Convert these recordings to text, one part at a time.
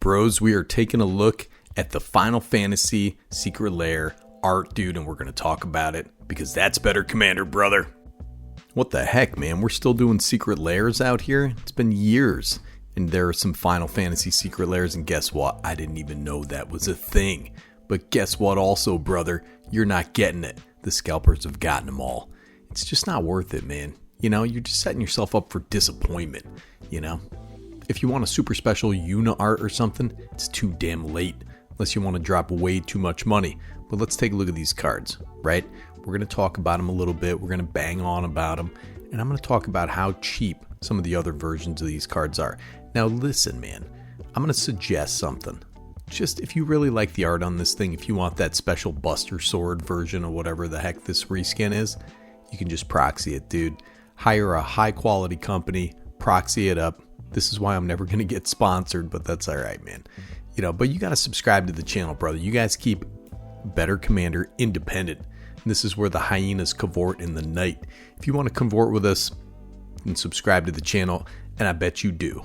bros, we are taking a look at the Final Fantasy Secret Lair art, dude, and we're going to talk about it because that's better, Commander, brother. What the heck, man? We're still doing Secret Lairs out here? It's been years, and there are some Final Fantasy Secret Lairs, and guess what? I didn't even know that was a thing. But guess what also, brother? You're not getting it. The scalpers have gotten them all. It's just not worth it, man. You know, you're just setting yourself up for disappointment, you know? If you want a super special Yuna art or something, it's too damn late, unless you want to drop way too much money. But let's take a look at these cards, right? We're going to talk about them a little bit. We're going to bang on about them. And I'm going to talk about how cheap some of the other versions of these cards are. Now listen, man, I'm going to suggest something. Just if you really like the art on this thing, if you want that special Buster Sword version or whatever the heck this reskin is, you can just proxy it, dude. Hire a high quality company, proxy it up. This is why I'm never going to get sponsored, but that's all right, man. You know, but you got to subscribe to the channel, brother. You guys keep Better Commander independent. And this is where the hyenas cavort in the night. If you want to cavort with us, then subscribe to the channel, and I bet you do.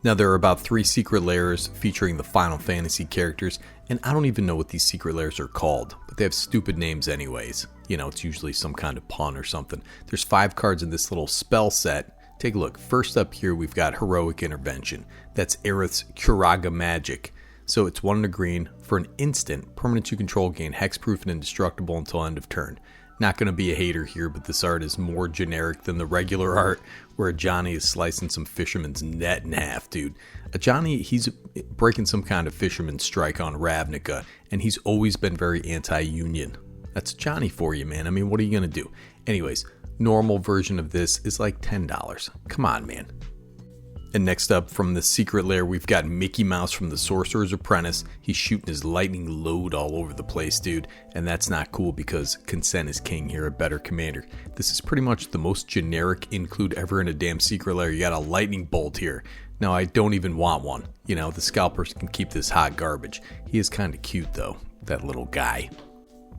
Now, there are about 3 secret lairs featuring the Final Fantasy characters, and I don't even know what these secret lairs are called, but they have stupid names anyways. You know, it's usually some kind of pun or something. There's 5 cards in this little spell set. Take a look. First up here, we've got Heroic Intervention. That's Aerith's Curaga magic. So it's 1 in a green. For an instant, permanents you control gain hexproof and indestructible until end of turn. Not going to be a hater here, but this art is more generic than the regular art where Johnny is slicing some fisherman's net in half, dude. Johnny, he's breaking some kind of fisherman's strike on Ravnica, and he's always been very anti-union. That's Johnny for you, man. I mean, what are you going to do? Anyways, normal version of this is like $10. Come on, man. And next up from the secret lair, we've got Mickey Mouse from the Sorcerer's Apprentice. He's shooting his lightning load all over the place, dude. And that's not cool because consent is king here at Better Commander. This is pretty much the most generic include ever in a damn secret lair. You got a lightning bolt here. Now, I don't even want one. You know, the scalpers can keep this hot garbage. He is kind of cute, though, that little guy.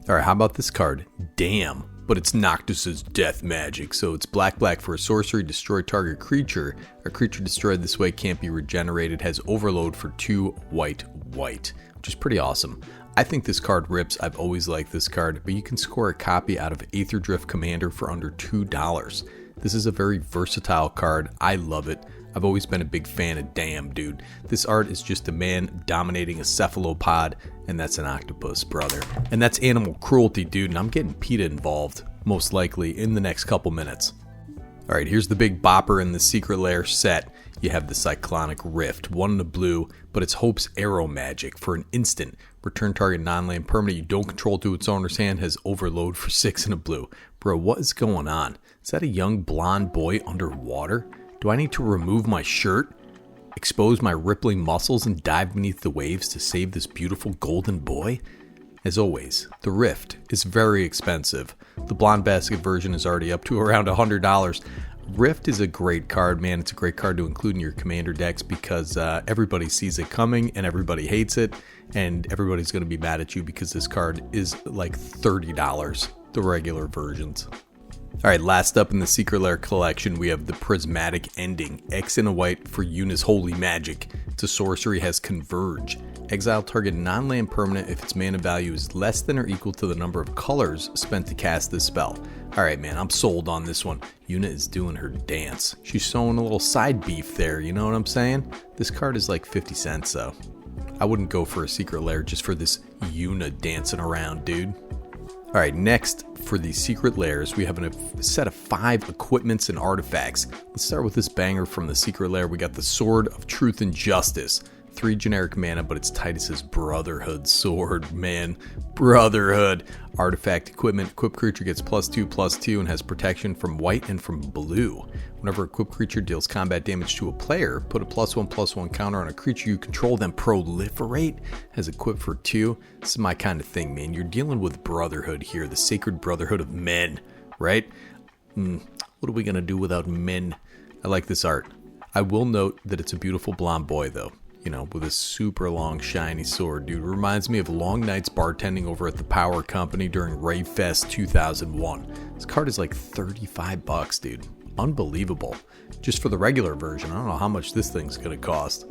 All right, how about this card? Damn. But it's Noctis's death magic, so it's black for a sorcery, destroy target creature. A creature destroyed this way can't be regenerated, has overload for 2 white, which is pretty awesome. I think this card rips. I've always liked this card, but you can score a copy out of Aether Drift Commander for under $2. This is a very versatile card. I love it. I've always been a big fan of damn, dude. This art is just a man dominating a cephalopod, and that's an octopus, brother. And that's animal cruelty, dude, and I'm getting PETA involved, most likely, in the next couple minutes. Alright, here's the big bopper in the Secret Lair set. You have the Cyclonic Rift, 1 in the blue, but it's Hope's Arrow magic. For an instant, return target non-land permanent you don't control to its owner's hand has overload for 6 in a blue. Bro, what is going on? Is that a young blonde boy underwater? Do I need to remove my shirt, expose my rippling muscles, and dive beneath the waves to save this beautiful golden boy? As always, the Rift is very expensive. The Blonde Basket version is already up to around $100. Rift is a great card, man. It's a great card to include in your commander decks because everybody sees it coming and everybody hates it, and everybody's going to be mad at you because this card is like $30, the regular versions. Alright, last up in the Secret Lair collection, we have the Prismatic Ending. X and a white for Yuna's Holy Magic. It's a sorcery, has Converge. Exile target non-land permanent if its mana value is less than or equal to the number of colors spent to cast this spell. Alright, man, I'm sold on this one. Yuna is doing her dance. She's showing a little side beef there, you know what I'm saying? This card is like 50 cents, though. I wouldn't go for a Secret Lair just for this Yuna dancing around, dude. Alright, next for the Secret Lairs, we have a set of 5 equipments and artifacts. Let's start with this banger from the Secret Lair. We got the Sword of Truth and Justice. 3 generic mana, but it's Titus's Brotherhood sword, man. Brotherhood. Artifact equipment. Equipped creature gets +2/+2 and has protection from white and from blue. Whenever a equipped creature deals combat damage to a player, put a +1/+1 counter on a creature you control, then proliferate. Has equipped for 2. This is my kind of thing, man. You're dealing with Brotherhood here, the sacred brotherhood of men, right? What are we going to do without men? I like this art. I will note that it's a beautiful blonde boy, though. You know, with a super long shiny sword, dude. Reminds me of long nights bartending over at the Power Company during Rave Fest 2001. This card is like $35, dude. Unbelievable. Just for the regular version, I don't know how much this thing's gonna cost.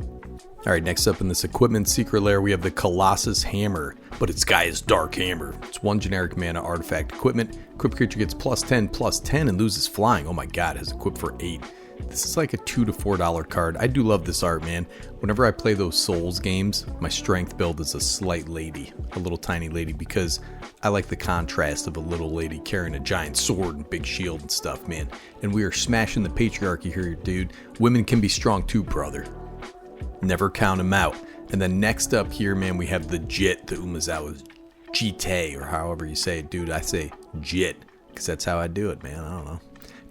Alright, next up in this equipment secret lair, we have the Colossus Hammer, but it's Gaia's Dark Hammer. It's 1 generic mana artifact equipment. Equipped creature gets +10/+10 and loses flying. Oh my god, has equipped for 8. This is like a $2 to $4 card. I do love this art, man. Whenever I play those Souls games, my strength build is a slight lady, a little tiny lady, because I like the contrast of a little lady carrying a giant sword and big shield and stuff, man. And we are smashing the patriarchy here, dude. Women can be strong too, brother. Never count them out. And then next up here, man, we have the Jit, the Umezawa's Jite, or however you say it, dude. I say Jit, because that's how I do it, man. I don't know.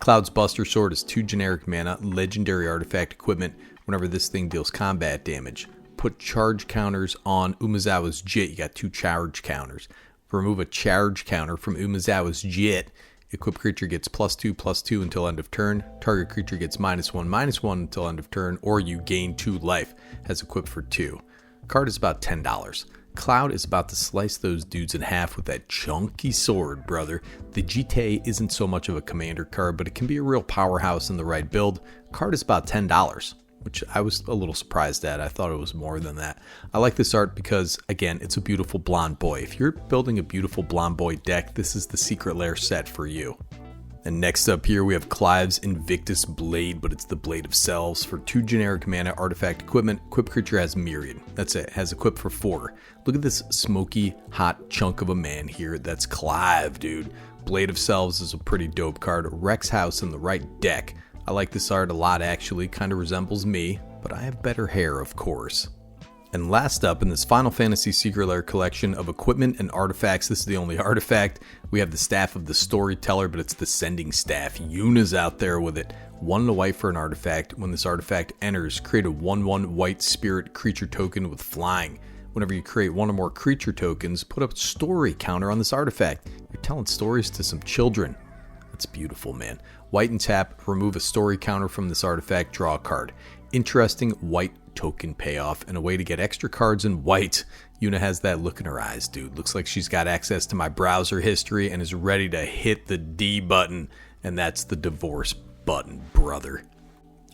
Cloud's Buster Sword is 2 generic mana, legendary artifact equipment. Whenever this thing deals combat damage, put charge counters on Umezawa's Jit. You got 2 charge counters. Remove a charge counter from Umezawa's Jit. Equipped creature gets +2/+2 until end of turn. Target creature gets -1/-1 until end of turn, or you gain 2 life. Has equipped for 2. Card is about $10. Cloud is about to slice those dudes in half with that chunky sword, brother. The Jite isn't so much of a commander card, but it can be a real powerhouse in the right build. Card is about $10, which I was a little surprised at. I thought it was more than that. I like this art because, again, it's a beautiful blonde boy. If you're building a beautiful blonde boy deck, this is the Secret Lair set for you. And next up here, we have Clive's Invictus Blade, but it's the Blade of Selves for 2 generic mana artifact equipment. Equipped creature has Myriad. That's it. Has equipped for 4. Look at this smoky, hot chunk of a man here. That's Clive, dude. Blade of Selves is a pretty dope card. Rex House in the right deck. I like this art a lot, actually. Kind of resembles me, but I have better hair, of course. And last up in this Final Fantasy Secret Lair collection of equipment and artifacts, this is the only artifact, we have the Staff of the Storyteller, but it's the Sending Staff. Yuna's out there with it. 1 white for an artifact. When this artifact enters, create a 1/1 white spirit creature token with flying. Whenever you create 1 or more creature tokens, put a story counter on this artifact. You're telling stories to some children. That's beautiful, man. White and tap, remove a story counter from this artifact, draw a card. Interesting white token payoff and a way to get extra cards in white. Yuna has that look in her eyes, dude. Looks like she's got access to my browser history and is ready to hit the D button, and that's the divorce button, brother.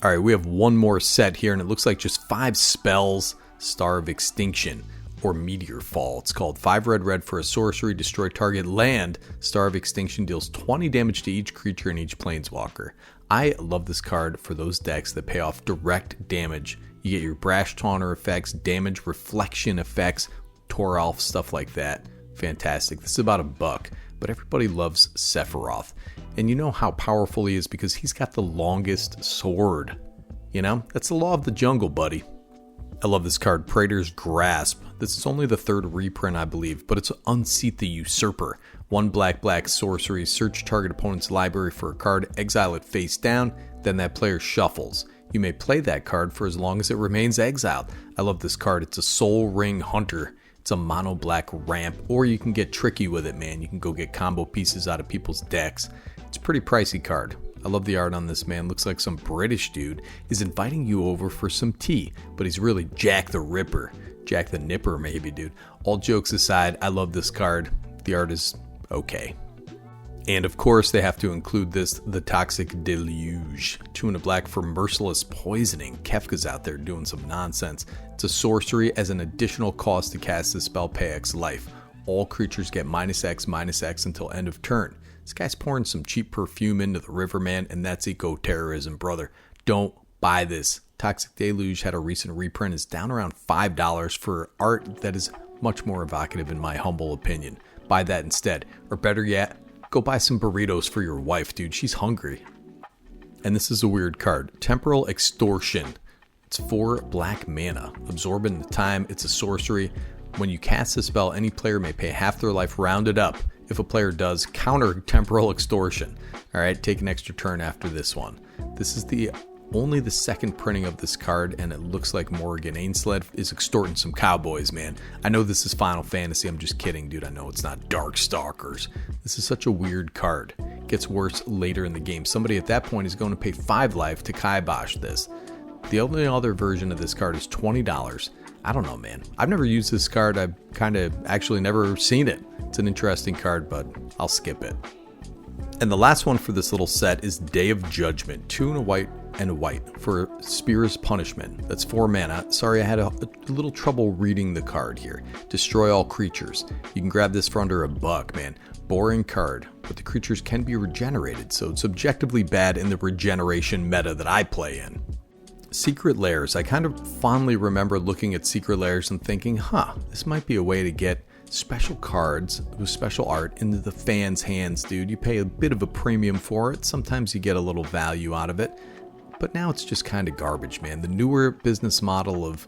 Alright, we have 1 more set here, and it looks like just 5 spells. Star of Extinction, or Meteor Fall. It's called 5 red for a sorcery, destroy target land. Star of Extinction deals 20 damage to each creature and each planeswalker. I love this card for those decks that pay off direct damage. You get your Brash Taunter effects, damage reflection effects, Toralf, stuff like that. Fantastic. This is about $1, but everybody loves Sephiroth. And you know how powerful he is because he's got the longest sword. You know, that's the law of the jungle, buddy. I love this card, Praetor's Grasp. This is only the 3rd reprint, I believe, but it's Unseat the Usurper. 1 black sorcery, search target opponent's library for a card, exile it face down, then that player shuffles. You may play that card for as long as it remains exiled. I love this card. It's a Soul Ring Hunter. It's a mono black ramp, or you can get tricky with it, man. You can go get combo pieces out of people's decks. It's a pretty pricey card. I love the art on this, man. Looks like some British dude is inviting you over for some tea, but he's really Jack the Ripper. Jack the Nipper, maybe, dude. All jokes aside, I love this card. The art is okay. And of course, they have to include this, the Toxic Deluge. 2 black for Merciless Poisoning. Kefka's out there doing some nonsense. It's a sorcery as an additional cost to cast the spell, pay X life. All creatures get -X until end of turn. This guy's pouring some cheap perfume into the river, man, and that's eco-terrorism, brother. Don't buy this. Toxic Deluge had a recent reprint. It's down around $5 for art that is much more evocative in my humble opinion. Buy that instead. Or better yet, go buy some burritos for your wife, dude. She's hungry. And this is a weird card. Temporal Extortion. It's 4 black mana. Absorbent the time. It's a sorcery. When you cast a spell, any player may pay half their life rounded up. If a player does, counter Temporal Extortion. Alright, take an extra turn after this one. This is only the 2nd printing of this card, and it looks like Morgan Ainsled is extorting some cowboys, man. I know this is Final Fantasy, I'm just kidding, dude. I know it's not Darkstalkers. This is such a weird card. It gets worse later in the game. Somebody at that point is going to pay 5 life to kibosh this. The only other version of this card is $20. I don't know, man. I've never used this card. I've kind of actually never seen it. It's an interesting card, but I'll skip it. And the last one for this little set is Day of Judgment. 2 white and white for Spear's Punishment. That's 4 mana. Sorry, I had a little trouble reading the card here. Destroy all creatures. You can grab this for under $1, man. Boring card, but the creatures can be regenerated, so it's objectively bad in the regeneration meta that I play in. Secret Lairs. I kind of fondly remember looking at Secret Lairs and thinking, this might be a way to get special cards with special art into the fans' hands, dude. You pay a bit of a premium for it. Sometimes you get a little value out of it. But now it's just kind of garbage, man. The newer business model of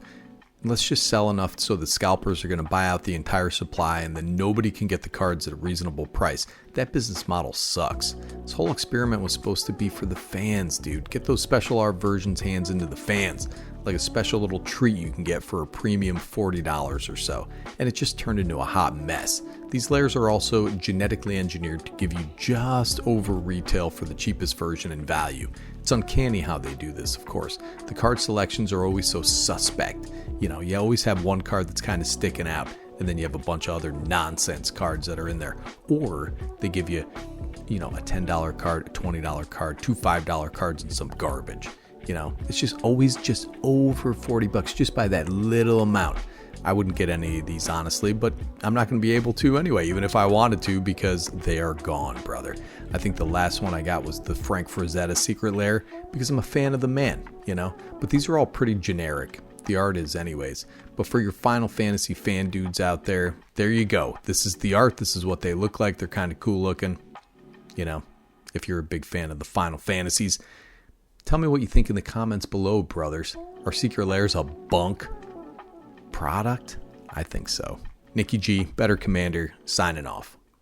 let's just sell enough so the scalpers are going to buy out the entire supply and then nobody can get the cards at a reasonable price. That business model sucks. This whole experiment was supposed to be for the fans, dude. Get those special art versions hands into the fans. Like a special little treat you can get for a premium $40 or so. And it just turned into a hot mess. These layers are also genetically engineered to give you just over retail for the cheapest version in value. It's uncanny how they do this, of course. The card selections are always so suspect. You always have one card that's kind of sticking out, and then you have a bunch of other nonsense cards that are in there. Or they give you, a $10 card, a $20 card, 2 $5 cards, and some garbage. It's just always just over $40 just by that little amount. I wouldn't get any of these, honestly, but I'm not going to be able to anyway, even if I wanted to, because they are gone, brother. I think the last one I got was the Frank Frazetta Secret Lair, because I'm a fan of the man, But these are all pretty generic. The art is anyways. But for your Final Fantasy fan dudes out there you go. This is the art. This is what they look like. They're kind of cool looking. If you're a big fan of the Final Fantasies, tell me what you think in the comments below, brothers. Are Secret Lairs a bunk product? I think so. Nikki G, Better Commander, signing off.